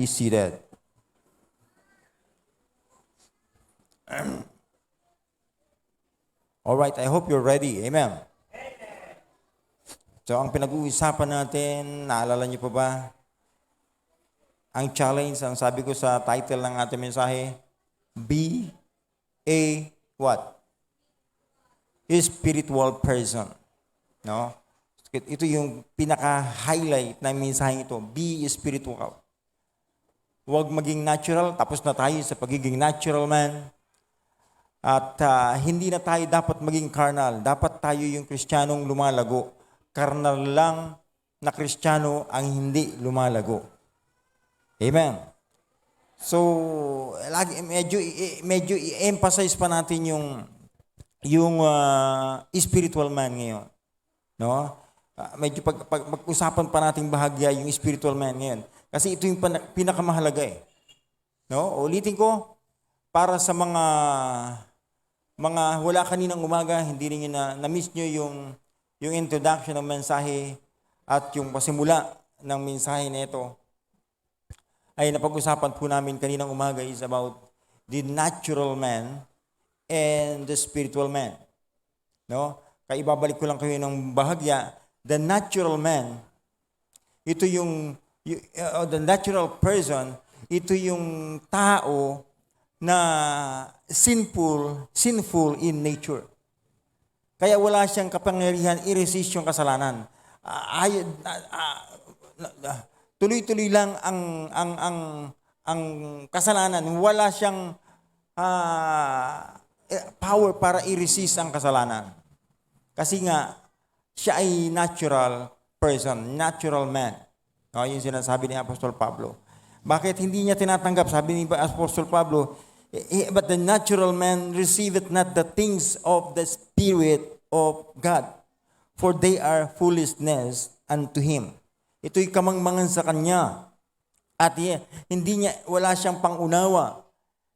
Be seated. All right, I hope you're ready. Amen. So, ang pinag-uusapan natin, naalala niyo pa ba? Ang challenge, ang sabi ko sa title ng ating mensahe, be a what? A spiritual person. No? Ito yung pinaka-highlight ng mensahe ito. Be spiritual. Huwag maging natural, tapos na tayo sa pagiging natural man. At hindi na tayo dapat maging carnal. Dapat tayo yung Kristiyanong lumalago. Carnal lang na Kristiyano ang hindi lumalago. Amen. So, lagi medyo i-emphasize pa natin yung spiritual man ngayon. No? Medyo pag-usapan pa nating bahagya yung spiritual man ngayon. Kasi ito yung pinakamahalaga eh. No? Ulitin ko, para sa mga wala kaninang umaga, hindi rin na-miss nyo yung introduction ng mensahe at yung pasimula ng mensahe na ito, ay napag-usapan po namin kaninang umaga is about the natural man and the spiritual man. No? Kaya ibabalik ko lang kayo ng bahagya. The natural man, ito the natural person, ito yung tao na sinful in nature. Kaya wala siyang kapangyarihan i-resist yung kasalanan. Tuloy-tuloy lang ang kasalanan. Wala siyang power para i-resist ang kasalanan. Kasi nga, siya ay natural person, natural man. No, yung sinasabi ni Apostol Pablo. Bakit hindi niya tinatanggap? Sabi ni Apostol Pablo, but the natural man receiveth not the things of the Spirit of God, for they are foolishness unto him. Ito'y kamangmangan sa kanya. At wala siyang pangunawa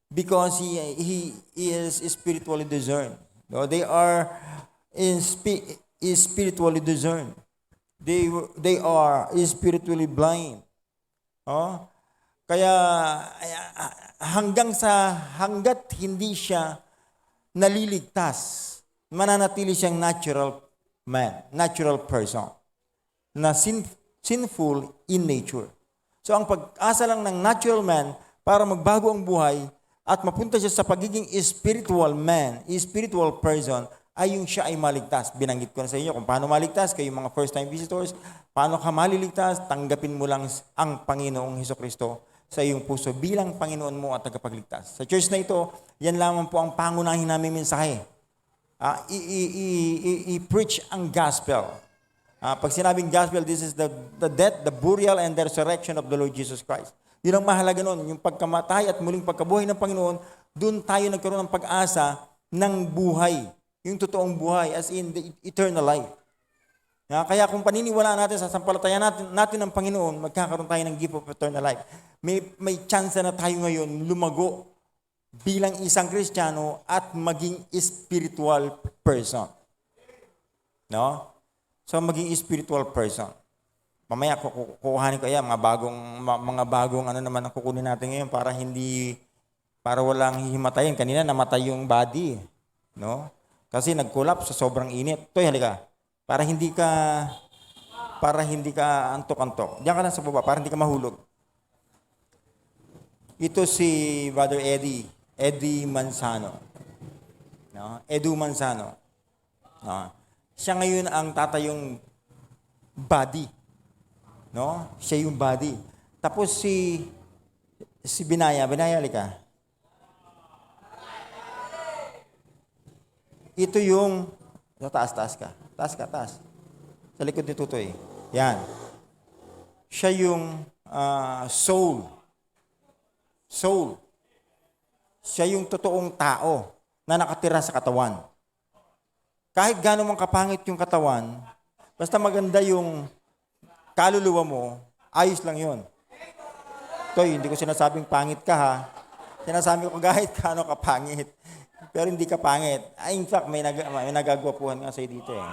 because he is spiritually discerned. No, they are spiritually discerned. They are spiritually blind. Oh? Kaya hanggat hindi siya naliligtas, mananatili siyang natural man, natural person, na sinful in nature. So ang pag-asa lang ng natural man para magbago ang buhay at mapunta siya sa pagiging spiritual man, spiritual person, ay yung siya ay maligtas. Binanggit ko na sa inyo kung paano maligtas, kayo mga first-time visitors, paano ka maliligtas, tanggapin mo lang ang Panginoong Hesukristo sa iyong puso bilang Panginoon mo at tagapagligtas. Sa church na ito, yan lamang po ang pangunahin namin mensahe. I-preach ang gospel. Pag sinabing gospel, this is the death, the burial, and the resurrection of the Lord Jesus Christ. Yun ang mahalaga nun, yung pagkamatay at muling pagkabuhay ng Panginoon, doon tayo nagkaroon ng pag-asa ng buhay. Yung totoong buhay, as in the eternal life. Kaya kung paniniwalaan natin sa sampalataya natin ng Panginoon, magkakaroon tayo ng gift of eternal life. May chance na tayo ngayon lumago bilang isang Kristiyano at maging spiritual person. No? So maging spiritual person. Mamaya kukuhanin ko yan, mga bagong ano naman ang kukunin natin ngayon para walang hihimatayin. Kanina namatay yung body. No? Kasi nag-collapse sa sobrang init. Toy, halika. Para hindi ka antok-antok. Diyan ka lang sa baba, para hindi ka mahulog. Ito si Brother Eddie Manzano. No? Edu Manzano. No? Siya ngayon ang tatayong body. No? Siya yung body. Tapos si Binaya, halika. Ito yung, taas ka. Taas. Sa likod ni Tutoy. Yan. Siya yung soul. Siya yung totoong tao na nakatira sa katawan. Kahit gaano mang kapangit yung katawan, basta maganda yung kaluluwa mo, ayos lang yun. Toy, hindi ko sinasabing pangit ka ha. Sinasabi ko kahit gaano kapangit. Pero hindi ka pangit. In fact, may nagagwapuhan nga sa'yo dito eh.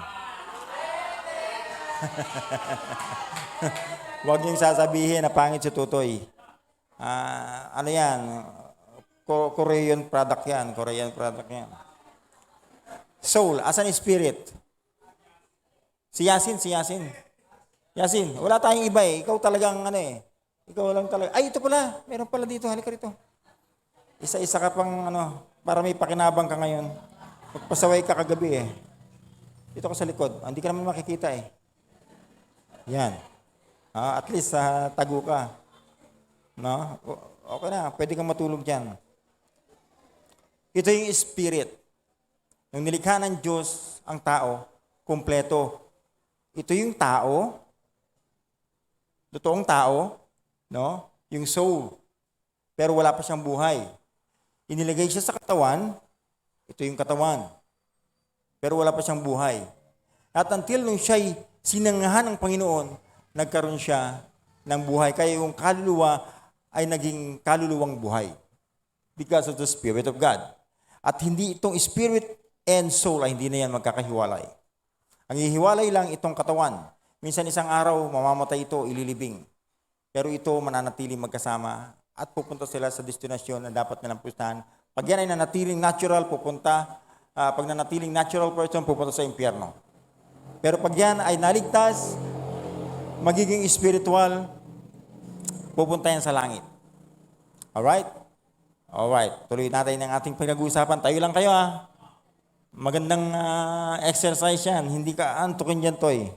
Huwag niyong sasabihin na pangit si Tutoy. Ano yan? Korean product yan. Korean product yan. Soul, as an spirit. Si Yasin. Yasin, wala tayong iba eh. Ikaw talagang ano eh. Ikaw lang talaga. Ay, ito pala. Meron pala dito. Halika rito. Isa-isa ka pang ano, para may pakinabang ka ngayon. Magpasaway ka kagabi eh. Dito ka sa likod. Hindi ka naman makikita eh. Yan. At least tago ka. No? Okay na. Pwede kang matulog dyan. Ito yung spirit. Nung nilikha ng Diyos ang tao, kumpleto. Ito yung tao, totoong tao, no? Yung soul. Pero wala pa siyang buhay. Inilagay siya sa katawan, ito yung katawan. Pero wala pa siyang buhay. At until nung siya'y sinangahan ng Panginoon, nagkaroon siya ng buhay. Kaya yung kaluluwa ay naging kaluluwang buhay. Because of the Spirit of God. At hindi itong spirit and soul ay hindi na yan magkakahiwalay. Ang ihiwalay lang itong katawan. Minsan isang araw, mamamatay ito, ililibing. Pero ito mananatiling magkasama at pupunta sila sa destinasyon na dapat nilang pustahan. Pag yan ay nanatiling natural, pupunta. Pag nanatiling natural person, pupunta sa impyerno. Pero pag yan ay naligtas, magiging spiritual, pupunta yan sa langit. Alright? Alright. Tuloy natin ang ating pinag-uusapan. Tayo lang kayo Magandang exercise yan. Hindi ka antukin dyan, Toy.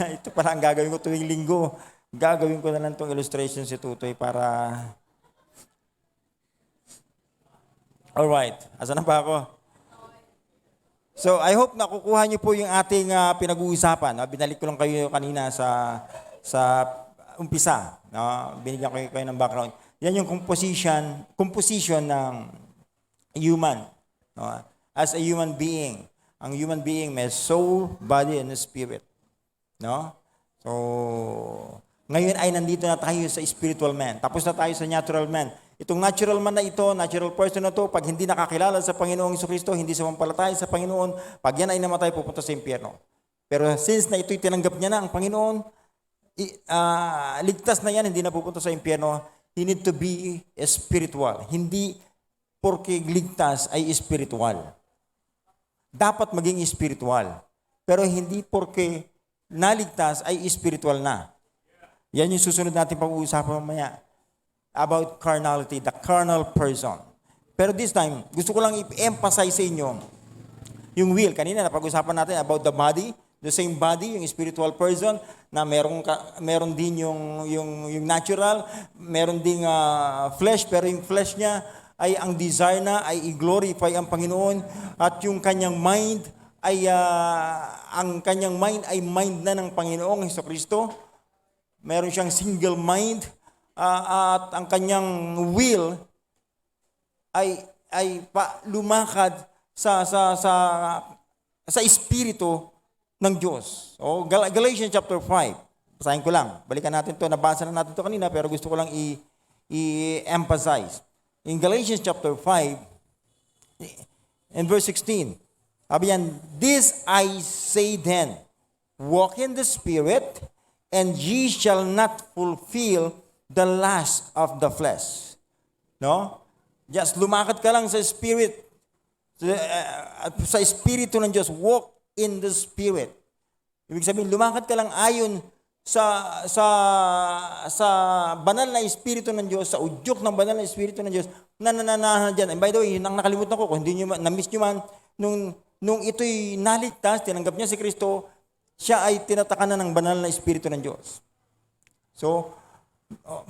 Ito pala ang gagawin ko tuwing linggo. Gagawin ko na lang itong illustration si Tutoy para... Alright. Asa na ba ako? So, I hope nakukuha niyo po yung ating pinag-uusapan. Binalik ko lang kayo kanina sa umpisa. Binigyan ko kayo ng background. Yan yung composition ng human. As a human being. Ang human being may soul, body, and spirit. No? So, ngayon ay nandito na tayo sa spiritual man. Tapos na tayo sa natural man. Itong natural man na ito, natural person na ito, pag hindi nakakilala sa Panginoong Jesucristo, hindi sumampalataya sa Panginoon, pag yan ay namatay, pupunta sa impyerno. Pero since na ito'y tinanggap niya na ang Panginoon, ligtas na yan, hindi na pupunta sa impyerno. He need to be spiritual. Hindi porque ligtas ay spiritual. Dapat maging spiritual. Pero hindi porque naligtas ay spiritual na. Yan yung susunod natin pag-uusapan mamaya. About carnality, the carnal person. Pero this time, gusto ko lang i-emphasize sa inyo yung will. Kanina napag-usapan natin about the body, the same body, yung spiritual person, na meron din yung natural, meron ding flesh, pero yung flesh niya ay ang desire na ay i-glorify ang Panginoon at yung kanyang mind ay mind na ng Panginoong Jesucristo. Meron siyang single mind at ang kanyang will ay lumakad sa espiritu ng Diyos. Galatians chapter 5. Basahin ko lang. Balikan natin to. Nabasa na natin to kanina pero gusto ko lang i-emphasize. In Galatians chapter 5, in verse 16, sabi yan, this I say then, walk in the Spirit, and ye shall not fulfill the lust of the flesh. No? Just lumakad ka lang sa Spirit, sa Espiritu ng Diyos, walk in the Spirit. Ibig sabihin, lumakad ka lang ayon sa banal na Espiritu ng Diyos, sa udyok ng banal na Espiritu ng Diyos, na nananahan dyan. And by the way, nang nakalimutan ko, kung hindi nyo na-miss nyo man, nung ito'y naligtas, tinanggap niya si Kristo, siya ay tinatakan na ng banal na Espiritu ng Diyos. So,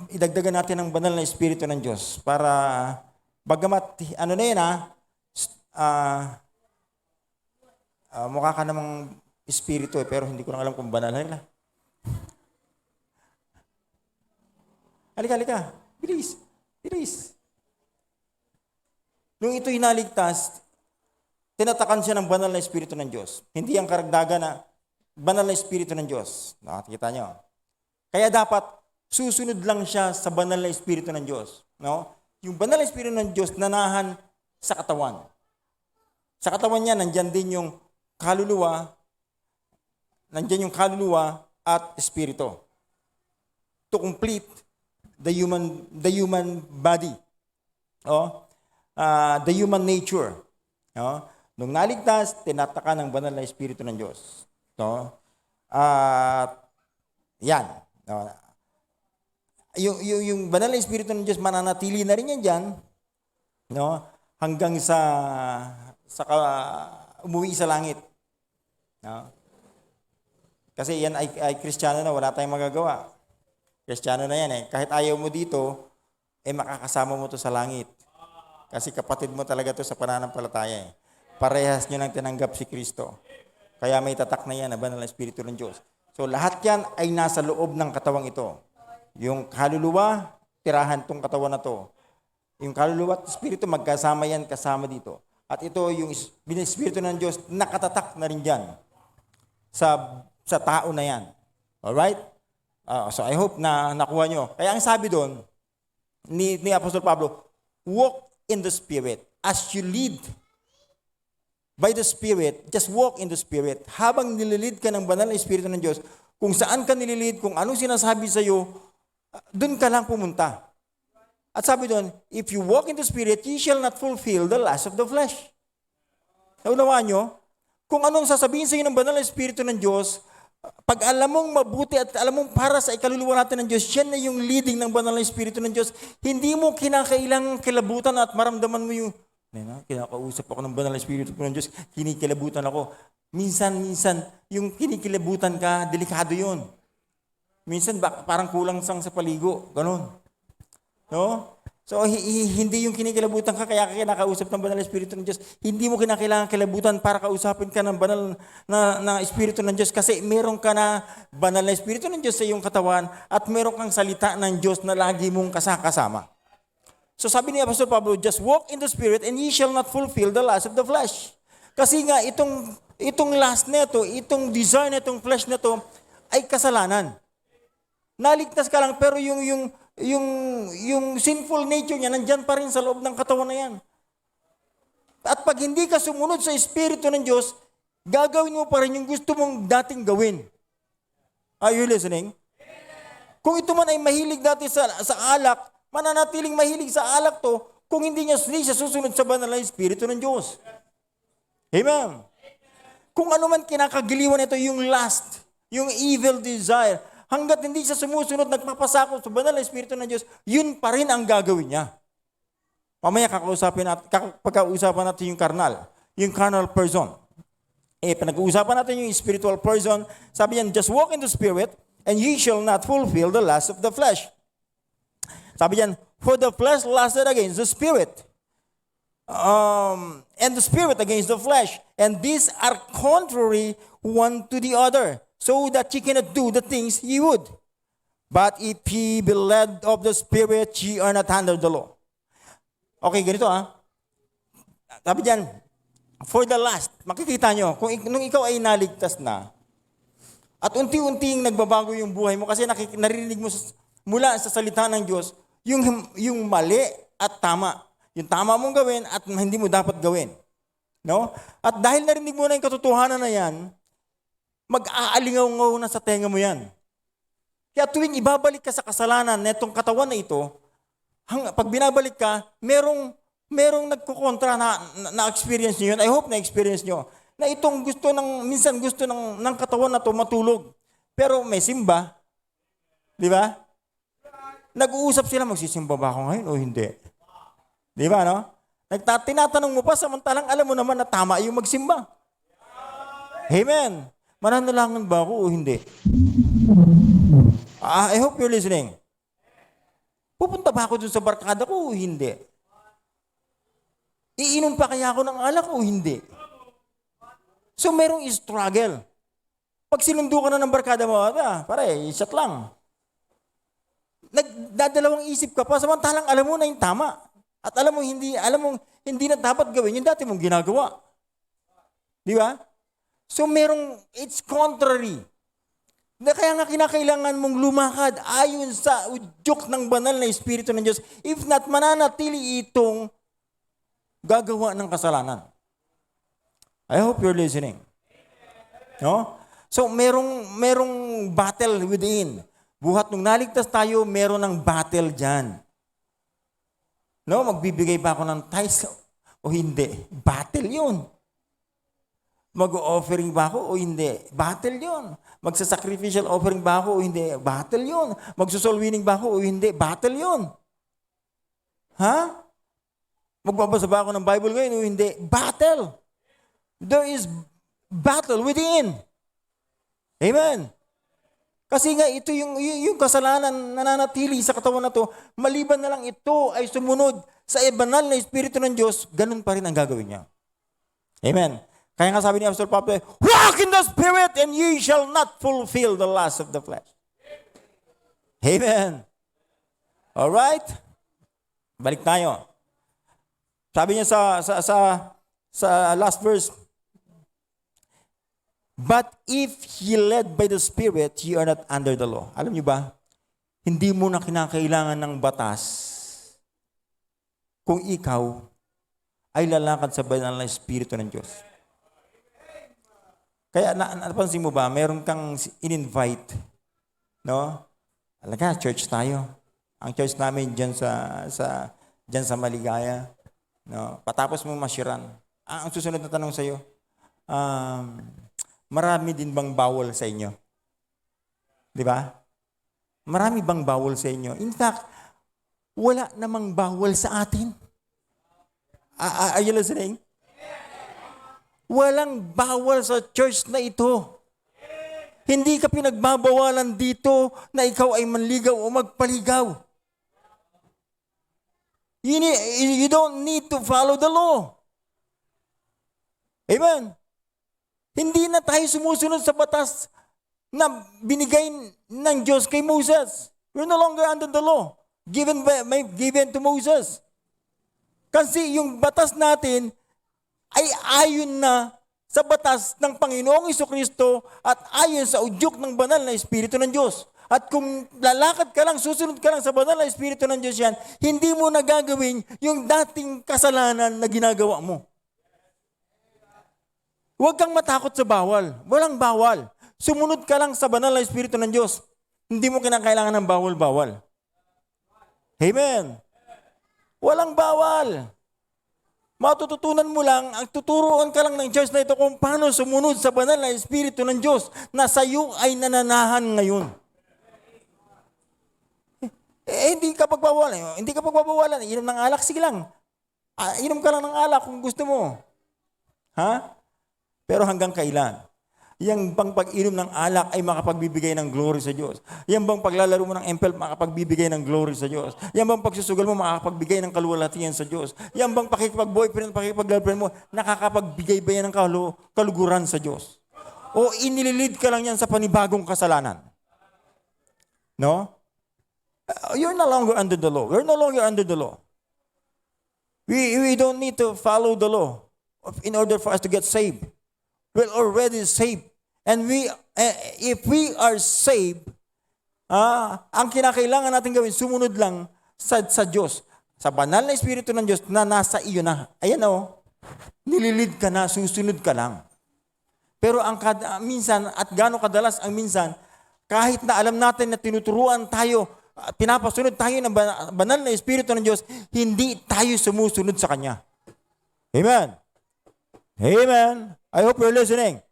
idagdagan natin ang banal na Espiritu ng Diyos para, bagamat, ano na yan mukha ka namang Espiritu pero hindi ko na alam kung banal na. Halika. Bilis. Nung ito'y naligtas, tinatakan siya ng banal na Espiritu ng Diyos. Hindi ang karagdagan na banal na Espiritu ng Diyos. Nakikita nyo. Kaya dapat susunod lang siya sa banal na Espiritu ng Diyos. No? Yung banal na Espiritu ng Diyos nanahan sa katawan. Sa katawan niya, nandyan din yung kaluluwa at Espiritu. to complete the human body. The human nature. Nung naligtas, tinataka ng banal na Espiritu ng Diyos. Yan. Yung banal na Espiritu ng Diyos, mananatili na rin yan dyan, hanggang sa umuwi sa langit. Kasi yan ay Kristiyano na, wala tayong magagawa. Kristiyano na yan eh. Kahit ayaw mo dito, makakasama mo to sa langit. Kasi kapatid mo talaga to sa pananampalataya eh. Parehas nyo nang tinanggap si Kristo. Kaya may tatak na yan na banal na Espiritu ng Diyos. So lahat yan ay nasa loob ng katawang ito. Yung kaluluwa, tirahan tong katawan na to. Yung kaluluwa at Espiritu, magkasama yan, kasama dito. At ito yung Espiritu ng Diyos, nakatatak na rin dyan sa tao na yan. Alright? So I hope na nakuha nyo. Kaya ang sabi doon, ni Apostol Pablo, walk in the Spirit. As you lead by the Spirit, just walk in the Spirit. Habang nililid ka ng banal na Espiritu ng Diyos, kung saan ka nililid, kung anong sinasabi sa iyo, doon ka lang pumunta. At sabi doon, if you walk in the Spirit, ye shall not fulfill the lust of the flesh. Naunawaan nyo? Kung anong sasabihin sa iyo ng banal na Espiritu ng Diyos, pag alam mong mabuti at alam mong para sa ikaluluwa natin ng Diyos, yan na yung leading ng banal na Espiritu ng Diyos. Hindi mo kinakailangang kilabutan at maramdaman mo yung, kinakausap ako ng banal na Espiritu ng Diyos, kinikilabutan ako. Minsan, yung kinikilabutan ka, delikado yun. Minsan, parang kulang sang sa paligo. Ganon. No? So, hindi yung kinikilabutan ka, kaya kinakausap ng banal na Espiritu ng Diyos. Hindi mo kinakailangan kilabutan para kausapin ka ng banal na Espiritu ng Diyos kasi meron ka na banal na Espiritu ng Diyos sa iyong katawan at meron kang salita ng Diyos na lagi mong kasama. So sabi ni Apostol Pablo, just walk in the Spirit and ye shall not fulfill the lust of the flesh. Kasi nga, itong lust na ito, itong desire na itong flesh na ito, ay kasalanan. Naligtas ka lang, pero yung sinful nature niya, nandyan pa rin sa loob ng katawan na yan. At pag hindi ka sumunod sa Espiritu ng Diyos, gagawin mo pa rin yung gusto mong dating gawin. Are you listening? Kung ito man ay mahilig dati sa alak, mananatiling mahilig sa alak to kung hindi siya susunod sa banal na Espiritu ng Diyos. Amen. Kung ano man kinakagiliwan ito, yung lust, yung evil desire, hanggat hindi siya sumusunod, nagpapasakop sa banal na Espiritu ng Diyos, yun pa rin ang gagawin niya. Mamaya pagkausapan natin yung carnal person. Pinag-uusapan natin yung spiritual person. Sabi niyan, just walk in the Spirit, and ye shall not fulfill the lust of the flesh. Sabi niyan, for the flesh lusted against the Spirit, and the Spirit against the flesh, and these are contrary one to the other, so that ye cannot do the things ye would. But if ye be led of the Spirit, ye are not under the law. Okay, ganito Sabi diyan, for the last, makikita nyo, nung ikaw ay naligtas na, at unti-unting nagbabago yung buhay mo, kasi naririnig mo mula sa salita ng Diyos, yung mali at tama. Yung tama mong gawin at hindi mo dapat gawin. No? At dahil narinig mo na yung katotohanan na yan, mag-aalingaw-ngaw na sa tenga mo yan. Kaya tuwing ibabalik ka sa kasalanan na itong katawan na ito, pag binabalik ka, merong nagkukontra na experience nyo yun. I hope na experience nyo. Na itong minsan gusto ng katawan na ito matulog. Pero may simba. Di ba? Nag-uusap sila, magsisimba ba ako ngayon o hindi? Di ba, no? Tinatanong mo pa, samantalang alam mo naman na tama yung magsimba. Amen. Mananalangan ba ako o hindi? I hope you're listening. Pupunta ba ako dun sa barkada ko o hindi? Iinom pa kaya ako ng alak o hindi? So, merong struggle. Pag sinundo ka na ng barkada mo, pare, shot lang. Nagdadalawang isip ka pa, samantalang alam mo na yung tama. At alam mo hindi na dapat gawin yung dati mong ginagawa. Di ba? So it's contrary. Kaya nga kinakailangan mong lumakad ayon sa udyok ng banal na Espiritu ng Diyos. If not, mananatili itong gagawa ng kasalanan. I hope you're listening. No? So merong battle within. Buhat nung naligtas tayo, meron ng battle dyan. No, magbibigay ba ako ng tithes o hindi? Battle yun. Mag-offering ba ako o hindi? Battle yun. Magsa-sacrificial offering ba ako o hindi? Battle yun. Magsusol winning ba ako o hindi? Battle yun. Ha? Magbabasa ba ako ng Bible ngayon o hindi? Battle. There is battle within. Amen. Kasi nga ito yung kasalanan na nananatili sa katawan na to, maliban na lang ito ay sumunod sa banal na Espiritu ng Diyos, ganun pa rin ang gagawin niya. Amen. Kaya nga sabi ni Apostol Pablo, walk in the Spirit and ye shall not fulfill the lust of the flesh. Amen. Alright? Balik tayo. Sabi niya sa last verse, but if ye led by the Spirit, ye are not under the law. Alam niyo ba? Hindi mo na kinakailangan ng batas kung ikaw ay lalakad sa banal na Espiritu ng Diyos. Kaya napansin mo ba, meron kang in-invite, no? Alaga, church tayo. Ang church namin diyan sa Maligaya, no? Patapos mo masyiran. Ang susunod na tanong sa iyo, marami din bang bawal sa inyo? Di ba? Marami bang bawal sa inyo? In fact, wala namang bawal sa atin. Are you listening? Walang bawal sa church na ito. Hindi ka pinagbabawalan dito na ikaw ay manligaw o magpaligaw. You don't need to follow the law. Amen. Hindi na tayo sumusunod sa batas na binigay ng Diyos kay Moses. We're no longer under the law given to Moses. Kasi yung batas natin ay ayon na sa batas ng Panginoong Jesucristo at ayon sa udyok ng banal na Espiritu ng Diyos. At kung lalakad ka lang, susunod ka lang sa banal na Espiritu ng Diyos yan, hindi mo na gagawin yung dating kasalanan na ginagawa mo. Huwag kang matakot sa bawal. Walang bawal. Sumunod ka lang sa banal na Espiritu ng Diyos. Hindi mo kinakailangan ng bawal-bawal. Amen. Walang bawal. Matututunan mo lang, ang tuturuan ka lang ng church na ito kung paano sumunod sa banal na Espiritu ng Diyos na sa iyo ay nananahan ngayon. Hindi ka pagbabawalan. Hindi ka pagbabawalan. Inom ng alak, sige lang. Inom ka lang ng alak kung gusto mo. Ha? Pero hanggang kailan? Yang bang pag-inom ng alak ay makapagbibigay ng glory sa Diyos? Yang bang paglalaro mo ng empel makapagbibigay ng glory sa Diyos? Yang bang pagsusugal mo makapagbigay ng kaluwalhatian sa Diyos? Yang bang pakikipag-boyfriend, pakikipag-girlfriend mo nakakapagbigay ba yan ng kaluguran sa Diyos? O inililid ka lang yan sa panibagong kasalanan? No? You're no longer under the law. We're no longer under the law. We don't need to follow the law in order for us to get saved. We're already saved. And if we are saved, ang kinakailangan natin gawin, sumunod lang sa Diyos. Sa banal na Espiritu ng Diyos na nasa iyo na. Ayan nililid ka na, susunod ka lang. Pero minsan, at gaano kadalas ang minsan, kahit na alam natin na tinuturuan tayo, pinapasunod tayo ng banal na Espiritu ng Diyos, hindi tayo sumusunod sa Kanya. Amen. Amen. I hope you're listening.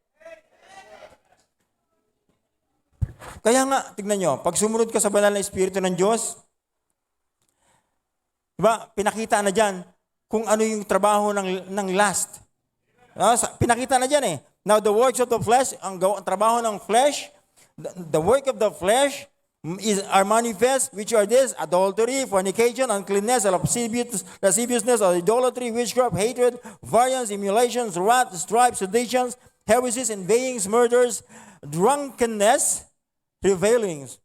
Kaya nga, tignan nyo, pag sumunod ka sa banal na Espiritu ng Diyos, diba, pinakita na dyan kung ano yung trabaho ng lust. Pinakita na dyan eh. Now, the works of the flesh, ang trabaho ng flesh, the work of the flesh are manifest, which are this: adultery, fornication, uncleanness, lasciviousness, idolatry, witchcraft, hatred, variance, emulations, wrath, strife, seditions, heresies, inveighings, murders, drunkenness, revelings,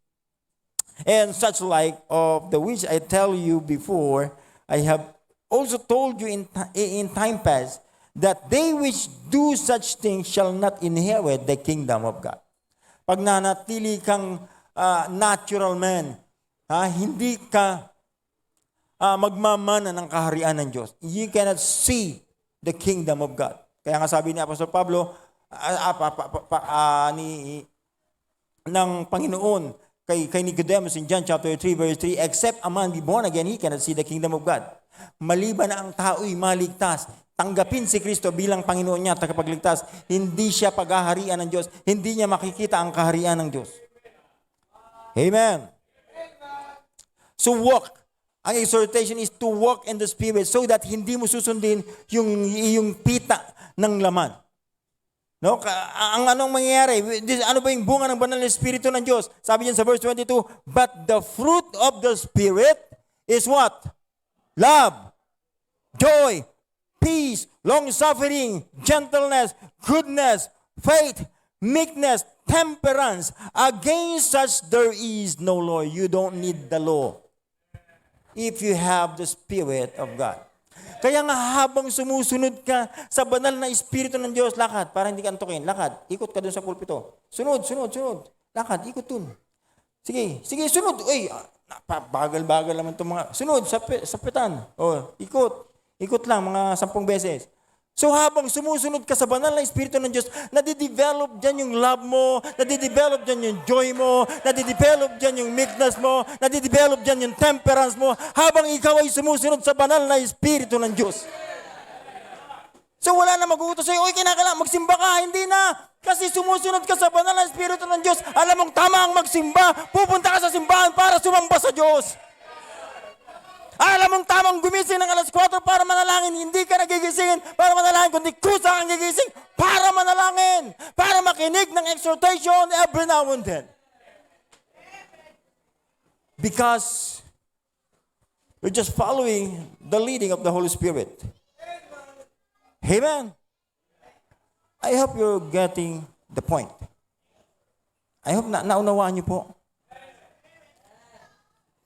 and such like, of the which I tell you before, I have also told you in time past, that they which do such things shall not inherit the kingdom of God. Pag nanatili kang natural man, hindi ka magmamana ng kaharian ng Diyos. You cannot see the kingdom of God. Kaya nga sabi ni Apostol Pablo, ng Panginoon, kay Nicodemus in John chapter 3 verse 3, except a man be born again, he cannot see the kingdom of God. Maliban na ang tao'y maligtas, tanggapin si Kristo bilang Panginoon niya at tagapagligtas, hindi siya paghaharian ng Diyos, hindi niya makikita ang kaharian ng Diyos. Amen. So walk. Ang exhortation is to walk in the Spirit so that hindi mo susundin yung pita ng laman. No? Ang anong mangyayari? Ano ba yung bunga ng banal na Espiritu ng Diyos? Sabi niyan sa verse 22, but the fruit of the Spirit is what? Love, joy, peace, long-suffering, gentleness, goodness, faith, meekness, temperance. Against such there is no law. You don't need the law if you have the Spirit of God. Kaya nga habang sumusunod ka sa banal na Espiritu ng Diyos, lakad, para hindi ka antukin, lakad, ikot ka dun sa pulpito. Sunod. Lakad, ikot dun. Sige, sunod. Uy, bagal-bagal naman itong mga, sunod, sa petan. Ikot lang, mga 10 beses. So habang sumusunod ka sa banal na Espiritu ng Diyos, nadidevelop dyan yung love mo, nadidevelop dyan yung joy mo, nadidevelop dyan yung meekness mo, nadidevelop dyan yung temperance mo, habang ikaw ay sumusunod sa banal na Espiritu ng Diyos. So wala na mag-uutos sa'yo, kinakailangan magsimba ka, hindi na. Kasi sumusunod ka sa banal na Espiritu ng Diyos, alam mong tama ang magsimba, pupunta ka sa simbahan para sumamba sa Diyos. Alam mong tamang gumising ng alas 4 para manalangin, hindi ka nagigisingin para manalangin, kundi kusa kang gigising para manalangin, para makinig ng exhortation every now and then. Because we're just following the leading of the Holy Spirit. Amen. I hope you're getting the point. I hope naunawaan niyo po.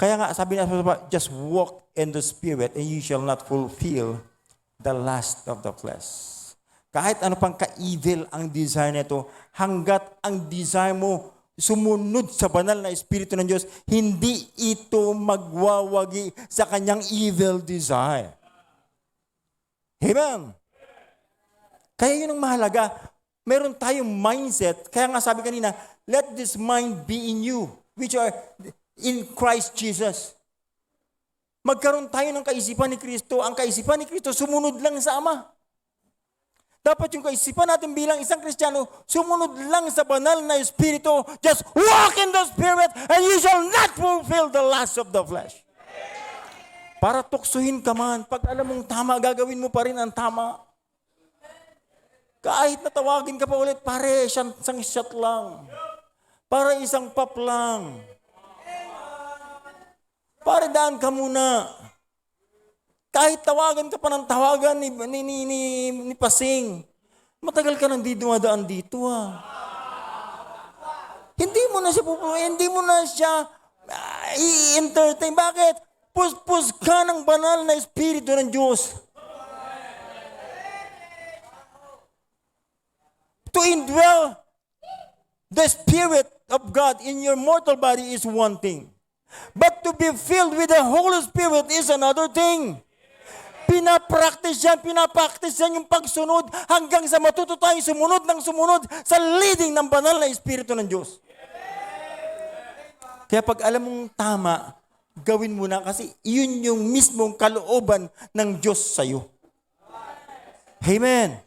Kaya nga, sabi na, just walk in the Spirit and you shall not fulfill the lust of the flesh. Kahit ano pang ka-evil ang desire nito, hanggat ang desire mo sumunod sa banal na Espiritu ng Diyos, hindi ito magwawagi sa kanyang evil desire. Amen. Kaya yun ang mahalaga. Meron tayong mindset. Kaya nga sabi kanina, let this mind be in you, which are in Christ Jesus. Magkaroon tayo ng kaisipan ni Kristo. Ang kaisipan ni Kristo, sumunod lang sa Ama. Dapat yung kaisipan natin bilang isang Kristiyano, sumunod lang sa banal na Espiritu. Just walk in the Spirit and you shall not fulfill the lust of the flesh. Para tuksuhin ka man, pag alam mong tama, gagawin mo pa rin ang tama. Kahit natawagin ka pa ulit, pare, isang shot lang. Para isang pop lang. Pare, daan ka muna. Kahit tawagan ka pa ng tawagan ni Pasing, matagal ka nang di dumadaan dito Hindi mo na siya i-entertain. Bakit? Puspos ka ng banal na Espiritu ng Diyos. To indwell the Spirit of God in your mortal body is one thing. But to be filled with the Holy Spirit is another thing. Pinapraktis yan yung pagsunod hanggang sa matuto tayong sumunod sa leading ng banal na Espiritu ng Diyos. Kaya pag alam mong tama, gawin mo na kasi yun yung mismong kalooban ng Diyos sa'yo. Amen.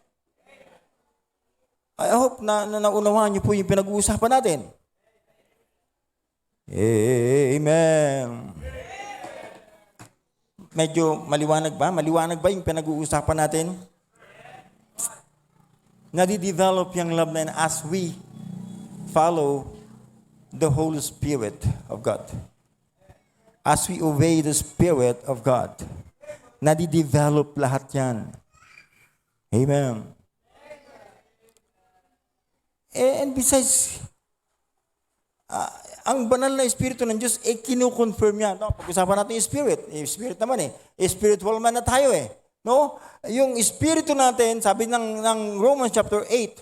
I hope na naunawaan niyo po yung pinag-uusapan natin. Amen. Medyo maliwanag ba? Maliwanag ba yung pinag-uusapan natin? Nadi-develop yung love na yun as we follow the Holy Spirit of God. As we obey the Spirit of God. Nadi-develop lahat yan. Amen. And besides, ang banal na Espiritu ng Diyos, kinukonfirm niya. No? Pag-usapan natin yung Spirit. Spirit naman spiritual man na tayo No? Yung Espiritu natin, sabi ng Romans chapter 8.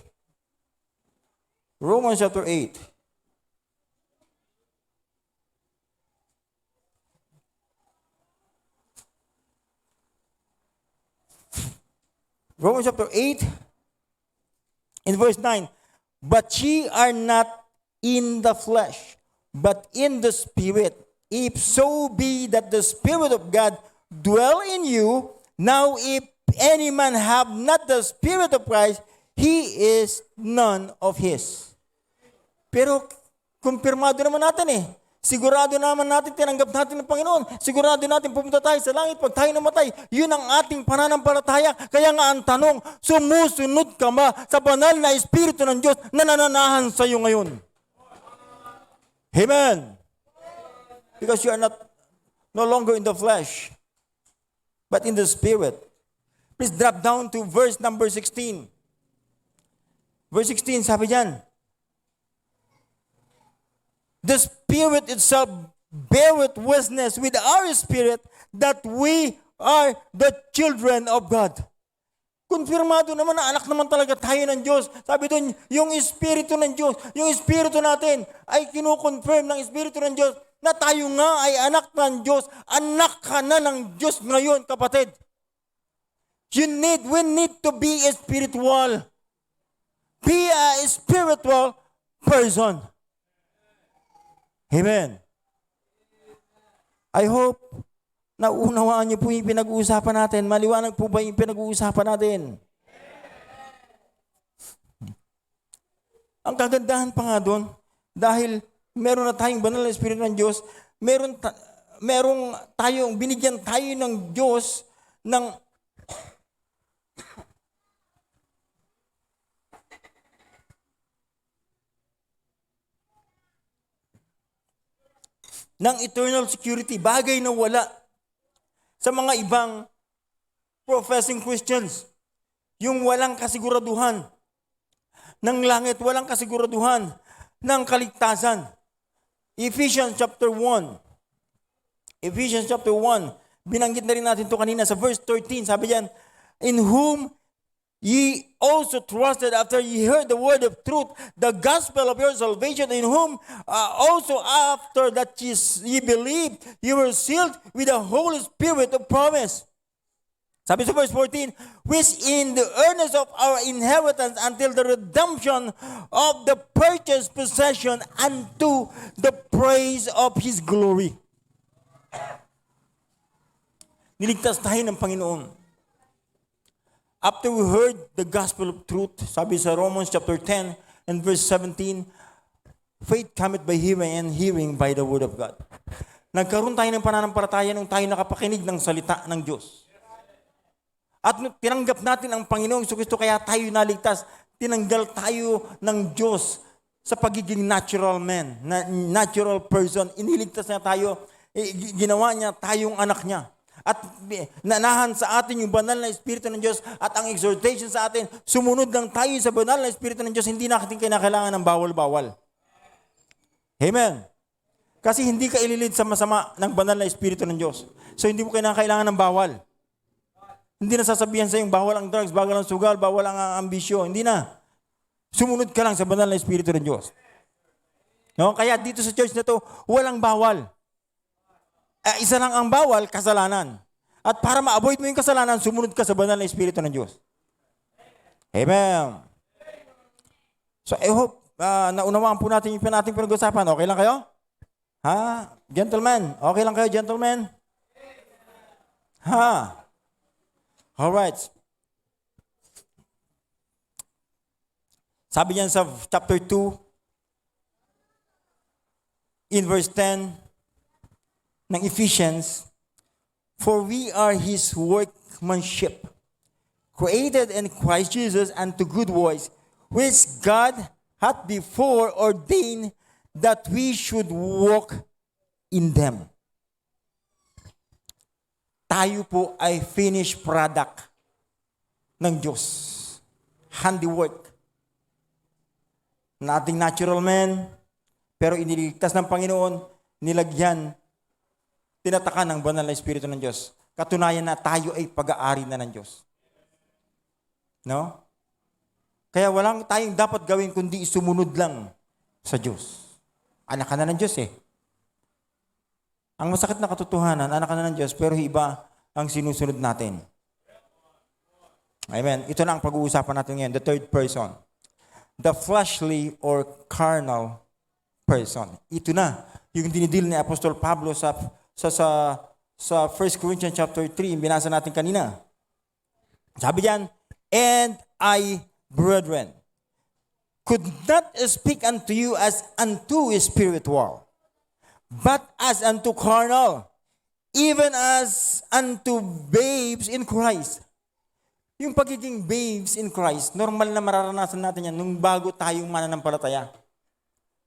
Romans chapter 8. Romans chapter 8, in verse 9. But ye are not in the flesh, but in the Spirit. If so be that the Spirit of God dwell in you, now if any man have not the Spirit of Christ, he is none of His. Pero, kumpirmado naman natin eh. Sigurado naman natin, tinanggap natin ng Panginoon. Sigurado natin pupunta tayo sa langit pag tayo namatay. Yun ang ating pananampalataya. Kaya nga ang tanong, sumusunod ka ba sa banal na Espiritu ng Diyos na nananahan sa iyo ngayon? Amen. Because you are no longer in the flesh, but in the Spirit. Please drop down to verse number 16. Verse 16, sabi diyan, the Spirit itself beareth witness with our spirit that we are the children of God. Konfirmado naman na anak naman talaga tayo ng Diyos. Sabi doon, yung Espiritu ng Diyos, yung Espiritu natin ay kinukonfirm ng Espiritu ng Diyos na tayo nga ay anak ng Diyos. Anak ka na ng Diyos ngayon, kapatid. We need to be a spiritual. Be a spiritual person. Amen. I hope na unawaan niyo po yung pinag-uusapan natin. Maliwanag po ba yung pinag-uusapan natin? Ang kagandahan pa nga doon, dahil meron na tayong banal na Espiritu ng Diyos, merong tayong, binigyan tayo ng Diyos ng eternal security, bagay na wala sa mga ibang professing Christians. Yung walang kasiguraduhan ng langit, walang kasiguraduhan ng kaligtasan. Ephesians chapter 1. Ephesians chapter 1. Binanggit na rin natin ito kanina sa verse 13. Sabi diyan, in whom ye also trusted after ye heard the word of truth, the gospel of your salvation, in whom also after that ye believed, ye were sealed with the Holy Spirit of promise. Sabi sa verse 14, which in the earnest of our inheritance until the redemption of the purchased possession unto the praise of His glory. Niligtas tayo ng Panginoon. After we heard the gospel of truth, sabi sa Romans chapter 10 and verse 17, faith cometh by hearing and hearing by the word of God. Nagkaroon tayo ng pananampalataya nung tayo nakapakinig ng salita ng Diyos. At tinanggap natin ang Panginoong Jesucristo, kaya tayo naligtas. Tinanggal tayo ng Diyos sa pagiging natural man, natural person. Iniligtas niya tayo, ginawa niya tayong anak niya. At nanahan sa atin yung banal na Espiritu ng Diyos at ang exhortation sa atin, sumunod lang tayo sa banal na Espiritu ng Diyos, hindi natin kinakailangan ng bawal-bawal. Amen. Kasi hindi ka ililid sa masama ng banal na Espiritu ng Diyos. So hindi mo kinakailangan ng bawal. Hindi na sasabihan sa yung bawal ang drugs, bawal ang sugal, bawal ang ambisyon. Hindi na. Sumunod ka lang sa banal na Espiritu ng Diyos. No? Kaya dito sa church na to, walang bawal. Isa lang ang bawal, kasalanan. At para ma-avoid mo yung kasalanan, sumunod ka sa banal na Espiritu ng Diyos. Amen. So I hope naunawaan po natin yung nating pinag-usapan. Okay lang kayo? Ha? Gentlemen? Okay lang kayo, gentlemen? Ha? Alright. Sabi niyan sa chapter 2, in verse 10, ng Ephesians, for we are His workmanship, created in Christ Jesus unto good works, which God hath before ordained that we should walk in them. Tayo po ay finished product ng Diyos. Handiwork. Nating natural man, pero iniligtas ng Panginoon, nilagyan, tinatakan ng banal na Espiritu ng Diyos. Katunayan na tayo ay pag-aari na ng Diyos. No? Kaya walang tayong dapat gawin kundi sumunod lang sa Diyos. Anak ka na ng Diyos eh. Ang masakit na katotohanan, anak ka na ng Diyos, pero iba ang sinusunod natin. Amen. Ito na ang pag-uusapan natin ngayon, the third person. The fleshly or carnal person. Ito na yung dinidil ni Apostol Pablo sa 1 Corinthians chapter 3, binasa natin kanina. Sabi diyan, and I, brethren, could not speak unto you as unto spiritual, but as unto carnal, even as unto babes in Christ. Yung pagiging babes in Christ, normal na mararanasan natin yan nung bago tayong mananampalataya.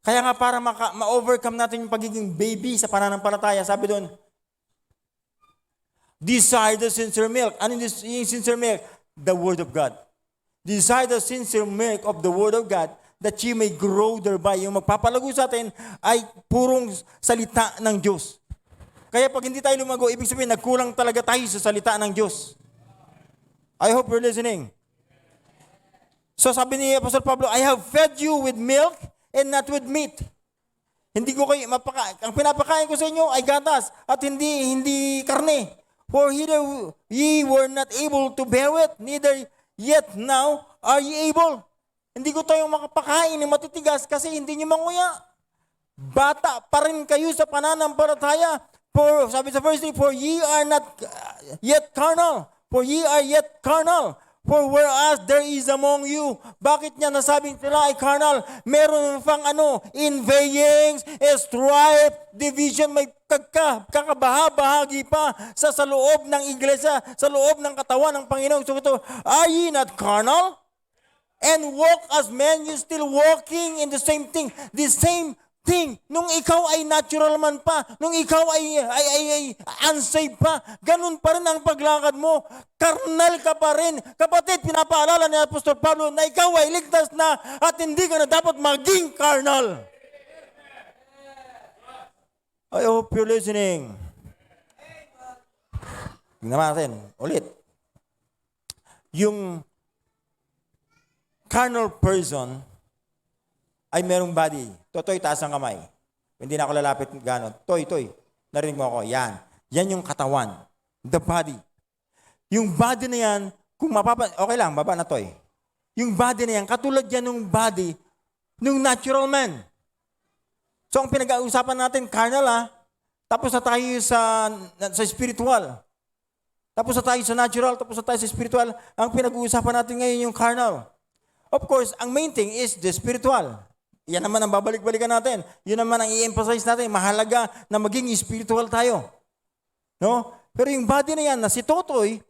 Kaya nga para ma-overcome natin yung pagiging baby sa pananampalataya, sabi doon, desire the sincere milk. Ano yung sincere milk? The Word of God. Desire the sincere milk of the Word of God that you may grow thereby. Yung magpapalago sa atin ay purong salita ng Diyos. Kaya pag hindi tayo lumago, ibig sabihin, nagkulang talaga tayo sa salita ng Diyos. I hope you're listening. So sabi ni Apostol Pablo, I have fed you with milk and not with meat. Hindi ko kayo mapakain. Ang pinapakain ko sa inyo ay gatas at hindi karne. For ye were not able to bear it, neither yet now are ye able. Hindi ko tayo makapakain ng matitigas kasi hindi nyo manguya. Bata pa rin kayo sa pananampalataya. For, sabi sa verse 3, for ye are not yet carnal. For ye are yet carnal. For whereas there is among you, bakit niya nasabing sila ay carnal? Meron pang inveighings, strife, division, may kakabaha-bahagi pa sa loob ng iglesia, sa loob ng katawan ng Panginoon. So ito, are ye not carnal? And walk as men, you still walking in the same thing. The same thing. Nung ikaw ay natural man pa, nung ikaw ay unsaved pa, ganun pa rin ang paglakad mo. Karnal ka pa rin. Kapatid, pinapaalala ni Apostol Pablo na ikaw ay ligtas na at hindi ka na dapat maging carnal. I hope you're listening. Tingnan natin, ulit. Yung carnal person ay merong body. Toy, taas ang kamay. Hindi na ako lalapit gano'n. Toy. Narinig mo ako. Yan. Yan yung katawan. The body. Yung body na yan, kung okay lang, baba na Toy. Yung body na yan, katulad yan ng body ng natural man. So, ang pinag-uusapan natin, carnal tapos na tayo sa spiritual. Tapos na tayo sa natural, tapos na tayo sa spiritual. Ang pinag-uusapan natin ngayon yung carnal. Of course, ang main thing is the spiritual. Yan naman ang babalik-balikan natin. Yun naman ang i-emphasize natin. Mahalaga na maging spiritual tayo. No? Pero yung body na yan, na si Totoy,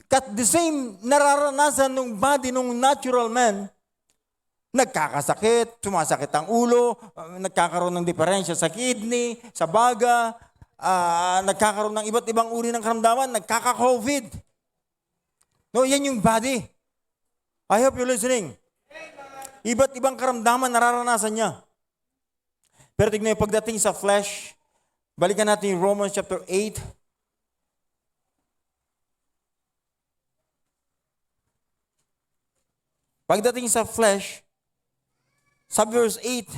the same nararanasan ng body ng natural man, nagkakasakit, sumasakit ang ulo, nagkakaroon ng diferensya sa kidney, sa baga, nagkakaroon ng iba't ibang uri ng karamdaman, nagkaka-COVID. No, yan yung body. I hope you're listening. Iba't ibang karamdaman nararanasan niya. Pero tignan yung pagdating sa flesh, balikan natin yung Romans chapter 8. Pagdating sa flesh, sa verse 8,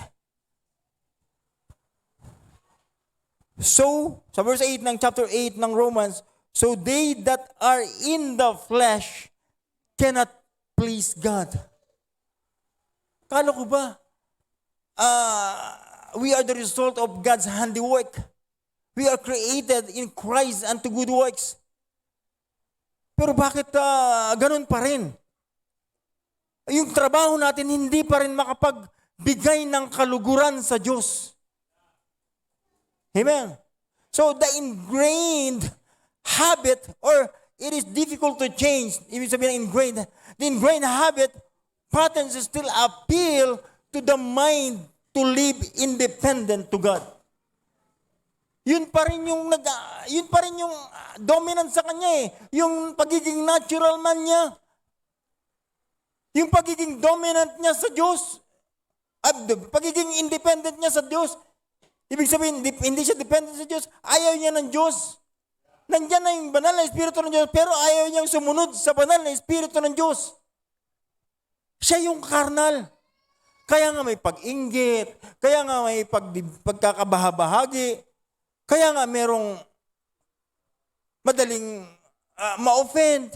so, sa verse 8 ng chapter 8 ng Romans, so they that are in the flesh cannot please God. Kala ko ba, we are the result of God's handiwork. We are created in Christ unto good works. Pero bakit ganun pa rin? Yung trabaho natin hindi pa rin makapagbigay ng kaluguran sa Diyos. Amen? So the ingrained habit, or it is difficult to change, ibig sabihin the ingrained habit, patterns still appeal to the mind to live independent to God. Yun pa rin yung dominant sa kanya yung pagiging natural man niya. Yung pagiging dominant niya sa Diyos, pagiging independent niya sa Diyos. Ibig sabihin, hindi siya dependent sa Diyos, ayaw niya ng Diyos. Nandiyan na yung banal na Espiritu ng Diyos, pero ayaw niyang sumunod sa banal na Espiritu ng Diyos. Siya yung carnal. Kaya nga may pag-inggit, kaya nga may pagkakabahabahagi, kaya nga merong madaling ma-offend.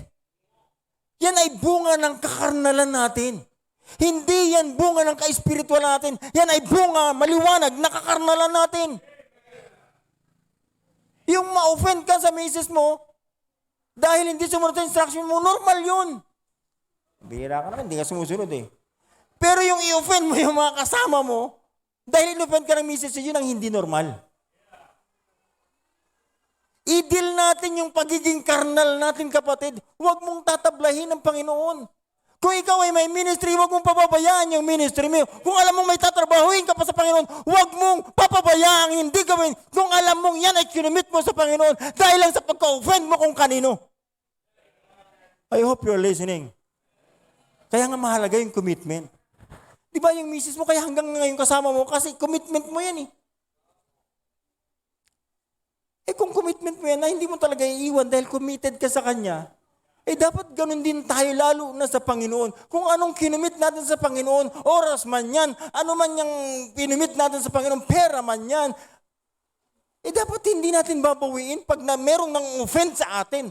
Yan ay bunga ng kakarnalan natin. Hindi yan bunga ng ka-espiritual natin. Yan ay bunga, maliwanag, nakakarnalan natin. Yung ma-offend ka sa misis mo, dahil hindi sumunod sa instruction mo, normal yun. Bihira ka naman, hindi ka sumusunod eh. Pero yung i-offend mo yung mga kasama mo, dahil in-offend ka ng misis, yun ang hindi normal. I-deal natin yung pagiging karnal natin, kapatid. Huwag mong tatablahin ng Panginoon. Kung ikaw ay may ministry, huwag mong papabayaan yung ministry mo. Kung alam mong may tatrabahuin ka pa sa Panginoon, huwag mong papabayaan, hindi gawin. Kung alam mong yan ay kinumit mo sa Panginoon dahil lang sa pagka-offend mo kung kanino. I hope you're listening. Kaya nga mahalaga yung commitment. Di ba yung misis mo, kaya hanggang ngayon kasama mo, kasi commitment mo yan eh. Kung commitment mo yan na hindi mo talaga iiwan dahil committed ka sa Kanya, dapat ganun din tayo lalo na sa Panginoon. Kung anong kinumit natin sa Panginoon, oras man yan, ano man yung pinumit natin sa Panginoon, pera man yan, dapat hindi natin babawiin pag merong nang offend sa atin.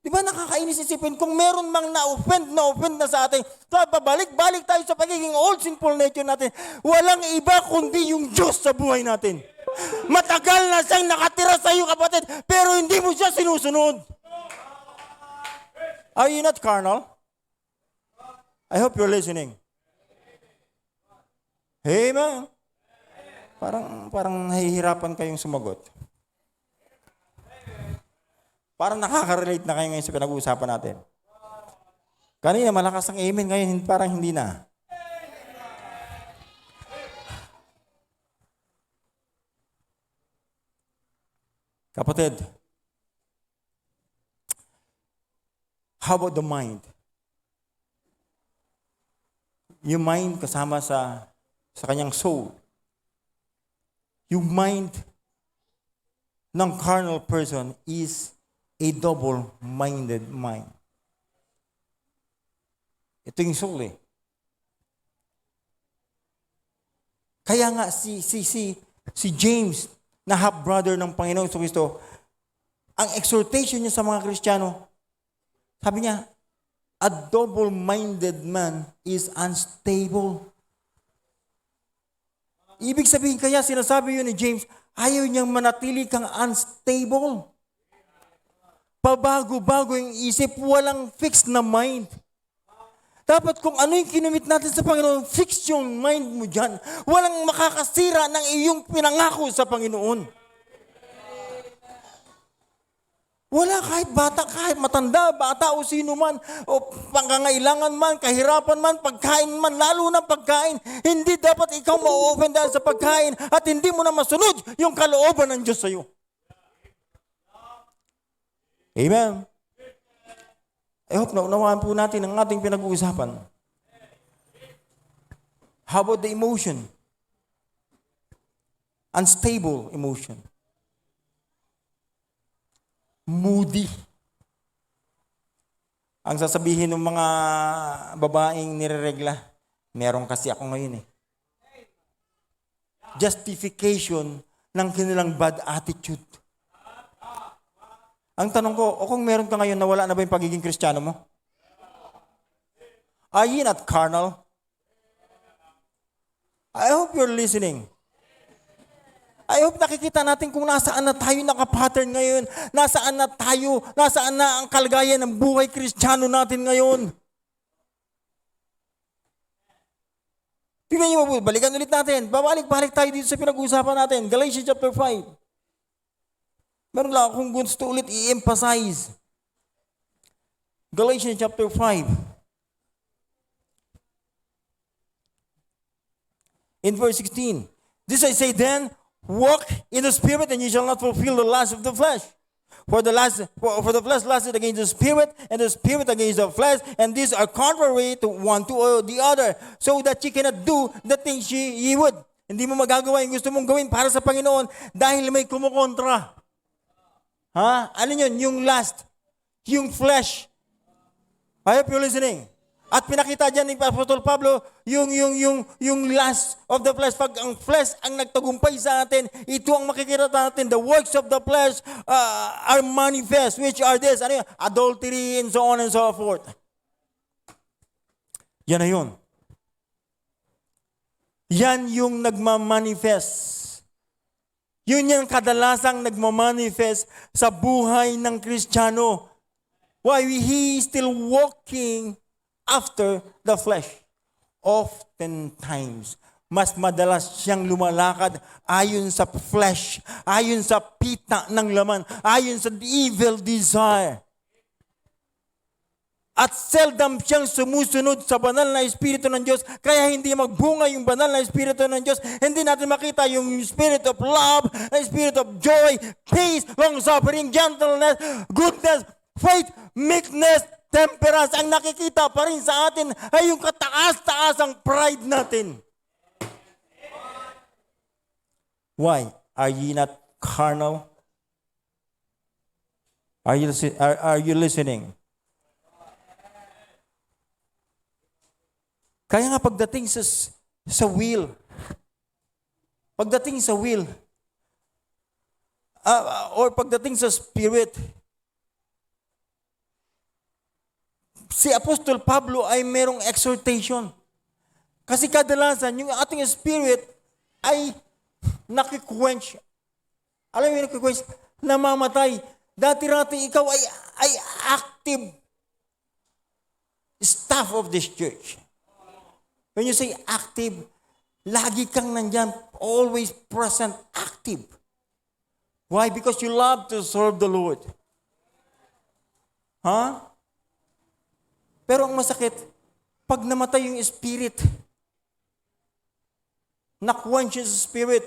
Di ba nakakainis isipin, kung meron mang na-offend na sa atin, babalik-balik tayo sa pagiging old sinful nature natin. Walang iba kundi yung Diyos sa buhay natin. Matagal na siyang nakatira sa iyo, kapatid, pero hindi mo siya sinusunod. Are you not carnal? I hope you're listening. Amen. Parang nahihirapan kayong sumagot. Parang nakaka-relate na kayo ngayon sa pinag-uusapan natin. Kanina malakas ang amen, ngayon parang hindi na. Kapatid, how about the mind? Yung mind kasama sa kanyang soul. Yung mind ng carnal person is a double-minded mind. Ito yung soul eh. Kaya nga si James, na half-brother ng Panginoong Kristo, ang exhortation niya sa mga Kristiyano, sabi niya, a double-minded man is unstable. Ibig sabihin kaya sinasabi yun ni James, ayaw niyang manatili kang unstable. Pabago-bago yung isip, walang fixed na mind. Dapat kung ano yung kinumit natin sa Panginoon, fix yung mind mo dyan. Walang makakasira ng iyong pinangako sa Panginoon. Wala, kahit bata, kahit matanda, bata o sino man, o pangangailangan man, kahirapan man, pagkain man, lalo ng pagkain, hindi dapat ikaw ma-open dahil sa pagkain at hindi mo na masunod yung kalooban ng Diyos sa iyo. Amen. I hope naunawaan po natin ang ating pinag-uusapan. How about the emotion? Unstable emotion. Moody. Ang sasabihin ng mga babaeng nireregla, meron kasi ako ngayon eh. Justification ng kanilang bad attitude. Ang tanong ko, kung meron ka ngayon, nawala na ba yung pagiging Kristiyano mo? Are you not carnal? I hope you're listening. I hope nakikita natin kung nasaan na tayo nakapattern ngayon, nasaan na ang kalagayan ng buhay Kristiyano natin ngayon. Tingnan niyo po, balikan ulit natin. Babalik-balik tayo dito sa pinag-uusapan natin. Galatians chapter 5. Meron lang akong gusto ulit i-emphasize. Galatians chapter 5. In verse 16. This I say then, walk in the Spirit, and you shall not fulfill the lust of the flesh. For the flesh lusteth against the Spirit, and the Spirit against the flesh, and these are contrary to one to the other, so that ye cannot do the things ye would. Hindi mo magagawa yung gusto mong gawin para sa Panginoon dahil may kumukontra. Ano yun? Yung lust, yung flesh. I hope you're listening. At pinakita dyan ni Apostol Pablo, yung lust of the flesh. Pag ang flesh ang nagtagumpay sa atin, ito ang makikita natin. The works of the flesh are manifest, which are this. Ano yun? Adultery and so on and so forth. Yan na yun. Yan yung nagmamanifest. Yun yung kadalasang nagmamanifest sa buhay ng Kristiyano. Why? He is still walking after the flesh. Oftentimes, mas madalas siyang lumalakad ayon sa flesh, ayon sa pita ng laman, ayon sa evil desire. At seldom siyang sumusunod sa banal na Espiritu ng Diyos, kaya hindi magbunga yung banal na Espiritu ng Diyos. Hindi natin makita yung Spirit of love, Spirit of joy, peace, long-suffering, gentleness, goodness, faith, meekness, temperance. Ang nakikita pa rin sa atin ay yung kataas-taasang pride natin. Why? Are ye not carnal? Are you listening? Kaya nga pagdating sa will, or pagdating sa spirit, si Apostol Pablo ay merong exhortation. Kasi kadalasan, yung ating spirit ay nakikwench. Alam mo yung nakikwench? Namamatay. Dati-rati ikaw ay active staff of this church. When you say active, lagi kang nandyan, always present, active. Why? Because you love to serve the Lord. Pero ang masakit, pag namatay yung spirit, na-quench yung spirit,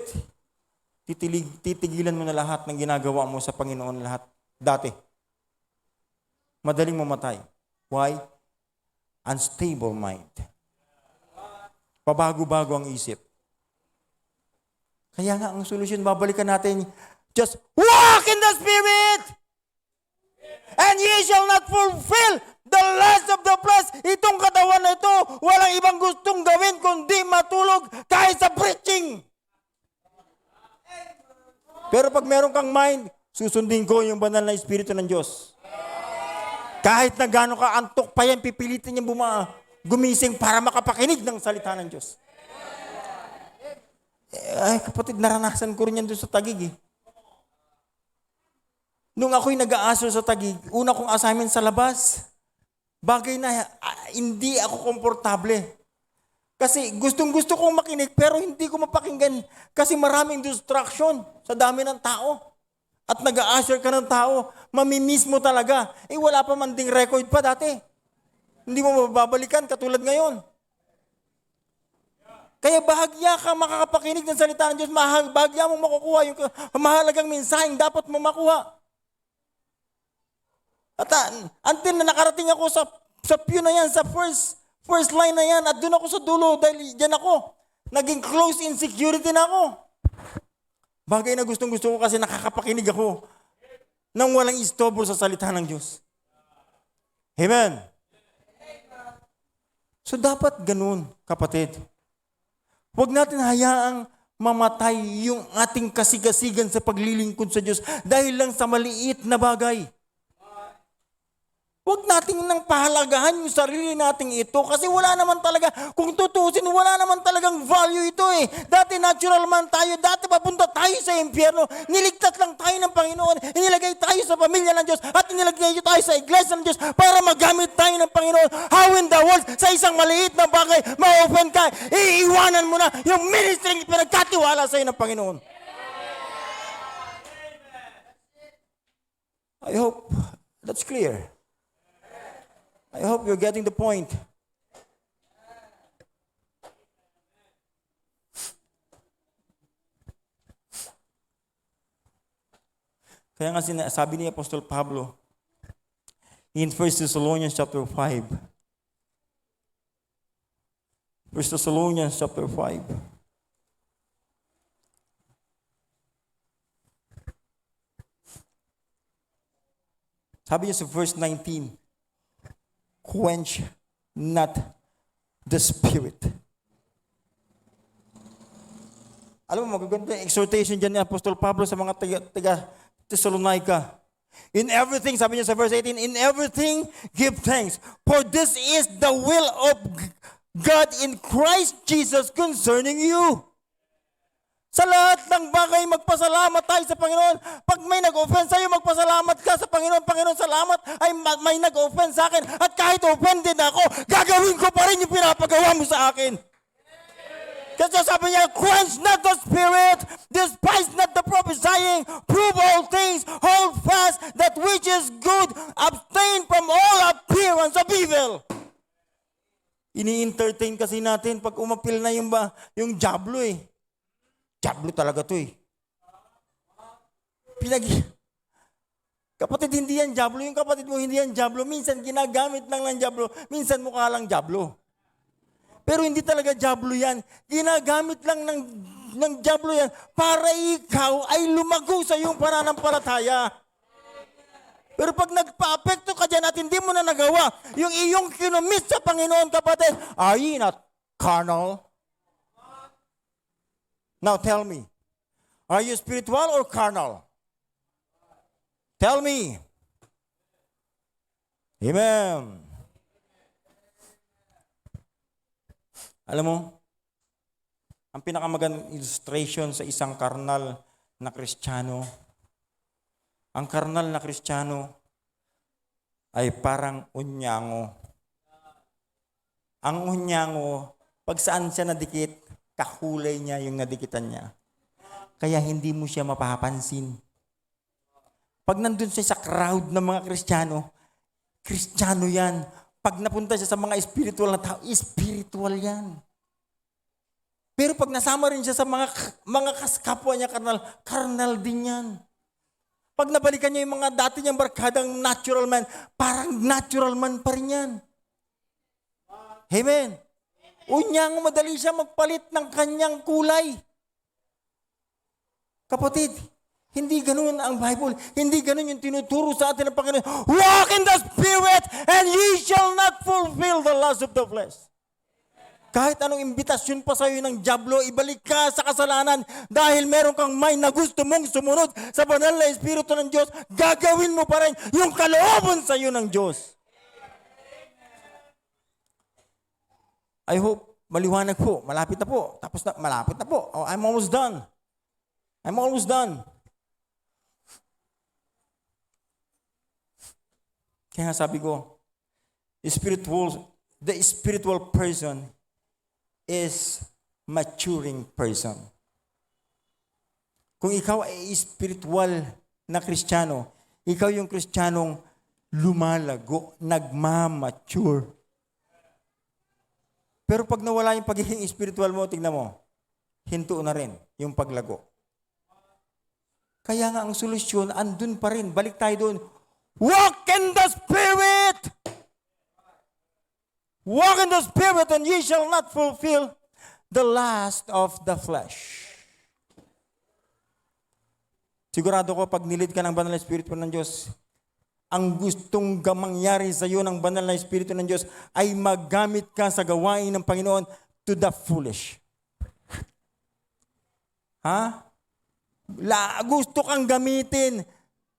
titigilan mo na lahat ng ginagawa mo sa Panginoon lahat. Dati. Madaling mamatay. Why? Unstable mind. Pabago-bago ang isip. Kaya nga, ang solusyon, babalikan natin, just walk in the Spirit! And ye shall not fulfill the lust of the flesh. Itong katawan na ito, walang ibang gustong gawin kundi matulog kahit sa preaching. Pero pag meron kang mind, susundin ko yung banal na Espiritu ng Diyos. Kahit na gano'n ka antok pa yan, pipilitin niya gumising para makapakinig ng salita ng Diyos. Ay, kapatid, naranasan ko rin yan doon sa Taguig. Nung ako'y nag-aaso sa Taguig, una kong assignment sa labas, bagay na hindi ako komportable. Kasi gustong-gusto kong makinig, pero hindi ko mapakinggan kasi maraming distraction sa dami ng tao. At nag-a-usher ka ng tao, mamimiss mo talaga. Wala pa man ding record pa dati. Hindi mo mababalikan katulad ngayon. Kaya bahagya ka makakapakinig ng salita ng Diyos, bahagya mo makukuha yung mahalagang mensaheng dapat mo makuha. At until na nakarating ako sa pew na yan, sa first line na yan, at doon ako sa dulo dahil dyan ako. Naging close in security na ako. Bagay na gustong-gusto ko kasi nakakapakinig ako nang walang istobo sa salita ng Diyos. Amen. So dapat ganun, kapatid. Huwag natin hayaang mamatay yung ating kasigasigan sa paglilingkod sa Diyos dahil lang sa maliit na bagay. Huwag natin nang pahalagahan yung sarili nating ito kasi wala naman talaga, kung tutusin, wala naman talagang value ito eh. Dati natural man tayo, dati papunta tayo sa impyerno, niligtas lang tayo ng Panginoon, inilagay tayo sa pamilya ng Diyos at inilagay tayo sa iglesia ng Diyos para magamit tayo ng Panginoon. How in the world, sa isang maliit na bagay, ma-open ka, iiwanan mo na yung ministry pinagkatiwala sa iyo ng Panginoon. I hope that's clear. I hope you're getting the point. Kaya nga sabi ni Apostol Pablo in 1 Thessalonians chapter 5. 1 Thessalonians chapter 5. Sabi niya sa verse 19, quench not the Spirit. Alam mo, magaganda yung exhortation dyan ni Apostol Pablo sa mga taga Thessalonica. In everything, sabi niya sa verse 18, in everything, give thanks. For this is the will of God in Christ Jesus concerning you. Sa lahat ng bagay, magpasalamat tayo sa Panginoon. Pag may nag-offense sa'yo, magpasalamat ka sa Panginoon. Panginoon, salamat ay may nag-offense sa akin. At kahit offended ako, gagawin ko pa rin yung pinapagawa mo sa akin. Kasi sabi niya, quench not the spirit, despise not the prophesying, prove all things, hold fast that which is good, abstain from all appearance of evil. Ini-entertain kasi natin pag umapil na yung diablo eh. Diablo talaga to eh. Kapatid, hindi yan diablo. Yung kapatid mo, hindi yan diablo. Minsan ginagamit lang ng diablo. Minsan mukha lang diablo. Pero hindi talaga diablo yan. Ginagamit lang ng diablo yan para ikaw ay lumago sa iyong pananampalataya. Pero pag nagpa-apekto ka dyan at hindi mo na nagawa, yung iyong kinumit sa Panginoon, kapatid, are you not carnal? Now tell me, are you spiritual or carnal? Tell me. Amen. Alam mo, ang pinakamagandang illustration sa isang karnal na Kristiyano, ang karnal na Kristiyano ay parang unyango. Ang unyango, pag saan siya nadikit, kakulay niya yung nadikitan niya. Kaya hindi mo siya mapapansin. Pag nandun siya sa crowd ng mga Kristiyano, Kristiyano yan. Pag napunta siya sa mga spiritual na tao, spiritual yan. Pero pag nasama rin siya sa mga kapwa niya karnal, karnal din yan. Pag nabalikan niya yung mga dati niyang barkadang natural man, parang natural man pa rin yan. Amen. Unyang madali siya magpalit ng kanyang kulay. Kapatid, hindi ganun ang Bible. Hindi ganun yung tinuturo sa atin ng Panginoon. Walk in the Spirit and ye shall not fulfill the lust of the flesh. Kahit anong imbitasyon pa sa'yo ng diablo, ibalik ka sa kasalanan dahil meron kang mind na gusto mong sumunod sa banal na Espiritu ng Diyos, gagawin mo pa rin yung kalooban sa'yo ng Diyos. I hope maliwanag po. Malapit na po. Tapos na, malapit na po. Oh, I'm almost done. I'm almost done. Kaya sabi ko, the spiritual person is maturing person. Kung ikaw ay spiritual na Kristiyano, ikaw yung Kristiyanong lumalago, nagmamature. Pero pag nawala yung pagiging spiritual mo, tingnan mo, hinto na rin yung paglago. Kaya nga ang solusyon, andun pa rin. Balik tayo doon. Walk in the Spirit! Walk in the Spirit and ye shall not fulfill the lust of the flesh. Sigurado ko, pag nilid ka ng banal na Espiritu ng Diyos, ang gustong mangyari sa iyo ng banal na Espiritu ng Diyos ay magamit ka sa gawain ng Panginoon to the foolish. Ha? Gusto kang gamitin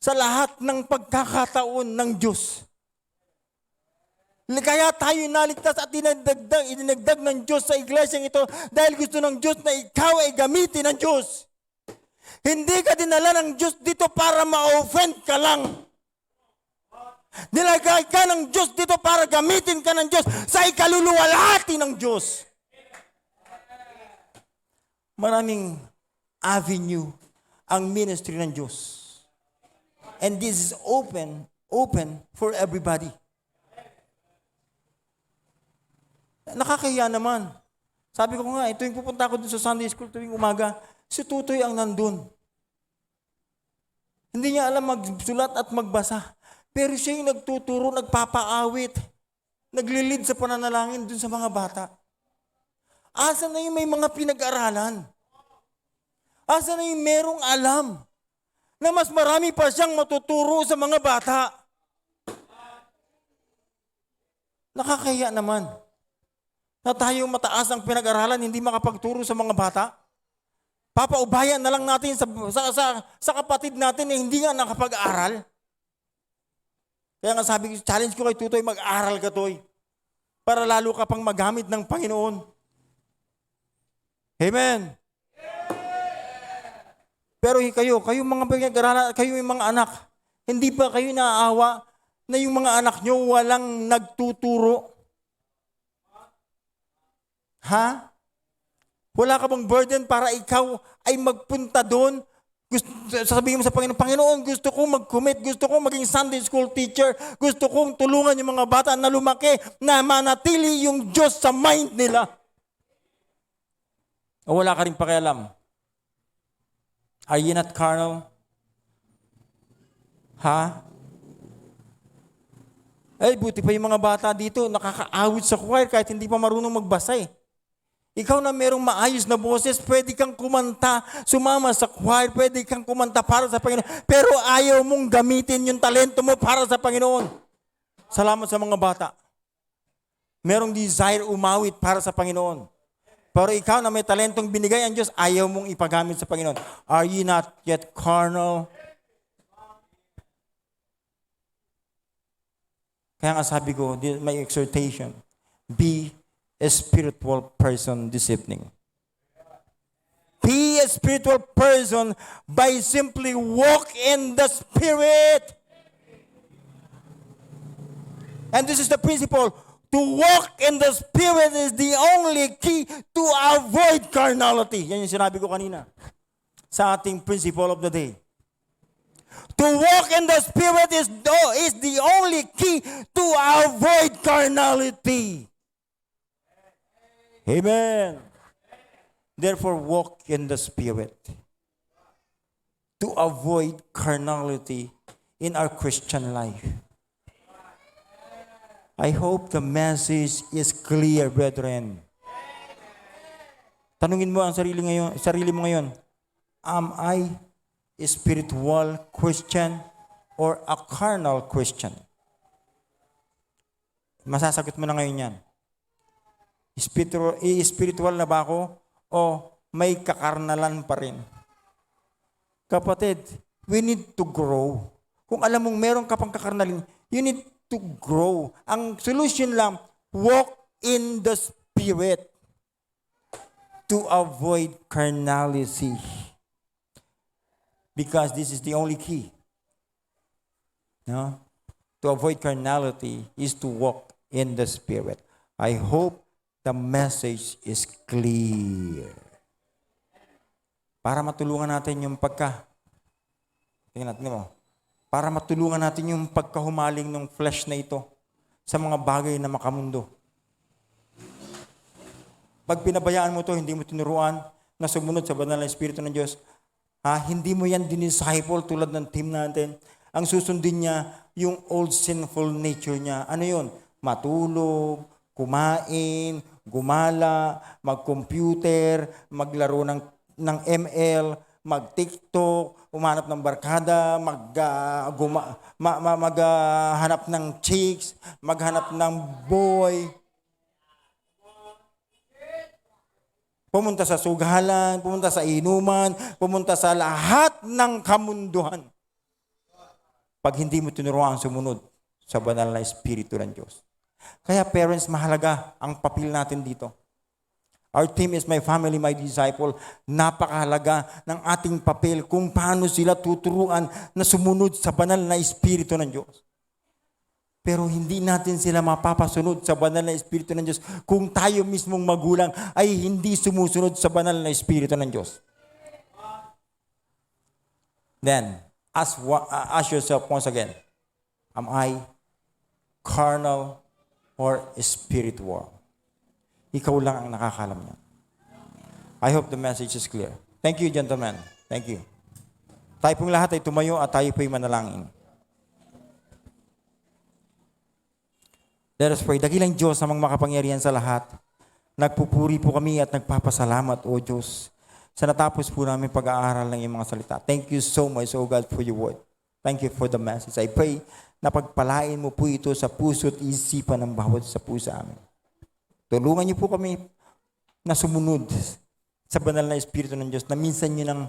sa lahat ng pagkakataon ng Diyos. Kaya tayo naligtas at dinagdag ng Diyos sa iglesyang ito dahil gusto ng Diyos na ikaw ay gamitin ng Diyos. Hindi ka dinala ng Diyos dito para ma-offend ka lang. Nilagay ka ng Diyos dito para gamitin ka ng Diyos sa ikaluluwalhati ng Diyos. Maraming avenue ang ministry ng Diyos. And this is open for everybody. Nakakahiya naman. Sabi ko nga, ito yung pupunta ko dun sa Sunday school tuwing umaga, si Tutoy ang nandun. Hindi niya alam magsulat at magbasa. Pero siya yung nagtuturo, nagpapaawit, naglilid sa pananalangin dun sa mga bata. Asa na yung may mga pinag-aralan? Asa na yung merong alam na mas marami pa siyang matuturo sa mga bata? Nakakaya naman na tayong mataas ang pinag-aralan, hindi makapagturo sa mga bata. Papaubayan na lang natin sa kapatid natin na hindi nga nakapag-aral. Kaya nga sabi ko, challenge ko kay Tutoy, mag-aral ka, Toy. para lalo ka pang magamit ng Panginoon. Amen. Pero kayo mga pinag-aralan, kayo yung mga anak, hindi ba kayo naaawa na yung mga anak nyo walang nagtuturo? Ha? Wala ka bang burden para ikaw ay magpunta doon? Sasabihin mo sa Panginoon, Panginoon, gusto kong mag-commit, gusto kong maging Sunday school teacher, gusto kong tulungan yung mga bata na lumaki, na manatili yung Diyos sa mind nila. O wala ka rin pakialam? Are you not carnal? Ha? Buti pa yung mga bata dito, nakakaawit sa choir kahit hindi pa marunong magbasa eh. Ikaw na merong maayos na boses, pwede kang kumanta, sumama sa choir, pwede kang kumanta para sa Panginoon. Pero ayaw mong gamitin yung talento mo para sa Panginoon. Salamat sa mga bata. Merong desire umawit para sa Panginoon. Pero ikaw na may talentong binigay ang Diyos, ayaw mong ipagamit sa Panginoon. Are you not yet carnal? Kaya nga sabi ko, my exhortation, be a spiritual person this evening. Be a spiritual person by simply walk in the Spirit. And this is the principle. To walk in the Spirit is the only key to avoid carnality. Yan yung sinabi ko kanina sa ating principle of the day. To walk in the Spirit is the only key to avoid carnality. Amen. Therefore, walk in the Spirit to avoid carnality in our Christian life. I hope the message is clear, brethren. Tanungin mo ang sarili mo ngayon, am I a spiritual Christian or a carnal Christian? Masasagot mo na ngayon yan. Spiritual na ba ako o may kakarnalan pa rin? Kapatid, we need to grow. Kung alam mong meron ka pang kakarnalin, you need to grow. Ang solution lang, walk in the Spirit to avoid carnality. Because this is the only key. No? To avoid carnality is to walk in the Spirit. I hope the message is clear. Para matulungan natin yung tingnan natin mo, para matulungan natin yung pagkahumaling ng flesh na ito sa mga bagay na makamundo. Pag pinabayaan mo to, hindi mo tinuruan na sumunod sa banal na Espiritu ng Diyos, hindi mo yan dinisciple tulad ng team natin. Ang susundin niya, yung old sinful nature niya. Ano yun? Matulog, kumain, gumala, mag-computer, maglaro ng ML, mag-TikTok, umanap ng barkada, maghanap ng chicks, maghanap ng boy. Pumunta sa sugalan, pumunta sa inuman, pumunta sa lahat ng kamunduhan. Pag hindi mo tinuruan sumunod sa banal na Espiritu ng Diyos. Kaya parents, mahalaga ang papel natin dito. Our team is my family, my disciple. Napakahalaga ng ating papel kung paano sila tuturuan na sumunod sa banal na Espiritu ng Diyos. Pero hindi natin sila mapapasunod sa banal na Espiritu ng Diyos kung tayo mismong magulang ay hindi sumusunod sa banal na Espiritu ng Diyos. Then, ask yourself once again, am I carnal or spiritual? Ikaw lang ang nakakalam niya. I hope the message is clear. Thank you, gentlemen. Thank you. Tayo pong lahat ay tumayo at tayo po'y manalangin. Let us pray. Dakilang Diyos, amang makapangyarihan sa lahat. Nagpupuri po kami at nagpapasalamat, O Diyos, sa natapos po namin pag-aaral ng iyong mga salita. Thank you so much, O God, for your word. Thank you for the message. I pray na pagpalain mo po ito sa puso at isipan ng bawat sa puso amin. Tulungan niyo po kami na sumunod sa banal na Espiritu ng Diyos na minsan niyo nang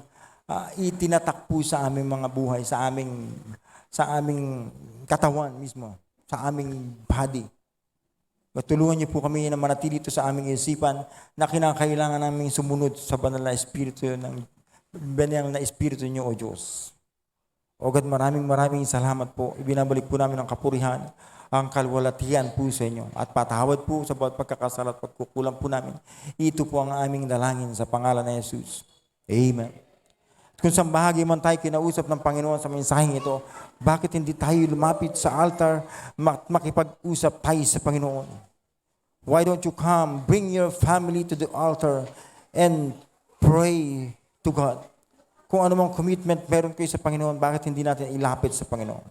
itinatak po sa aming mga buhay, sa aming katawan mismo, sa aming body. Tulungan niyo po kami na manatili ito sa aming isipan na kinakailangan naming sumunod sa banal na Espiritu niyo, O Diyos. O God, maraming salamat po. Ibinabalik po namin ang kapurihan, ang kalwalatian po sa inyo. At patawad po sa bawat pagkakasala at pagkukulang po namin. Ito po ang aming dalangin sa pangalan ng Jesus. Amen. Kung saan bahagi man tayo kinausap ng Panginoon sa mensaheng ito, bakit hindi tayo lumapit sa altar, makipag-usap tayo sa Panginoon? Why don't you come, bring your family to the altar and pray to God? Kung anumang commitment meron kayo sa Panginoon, bakit hindi natin ilapit sa Panginoon?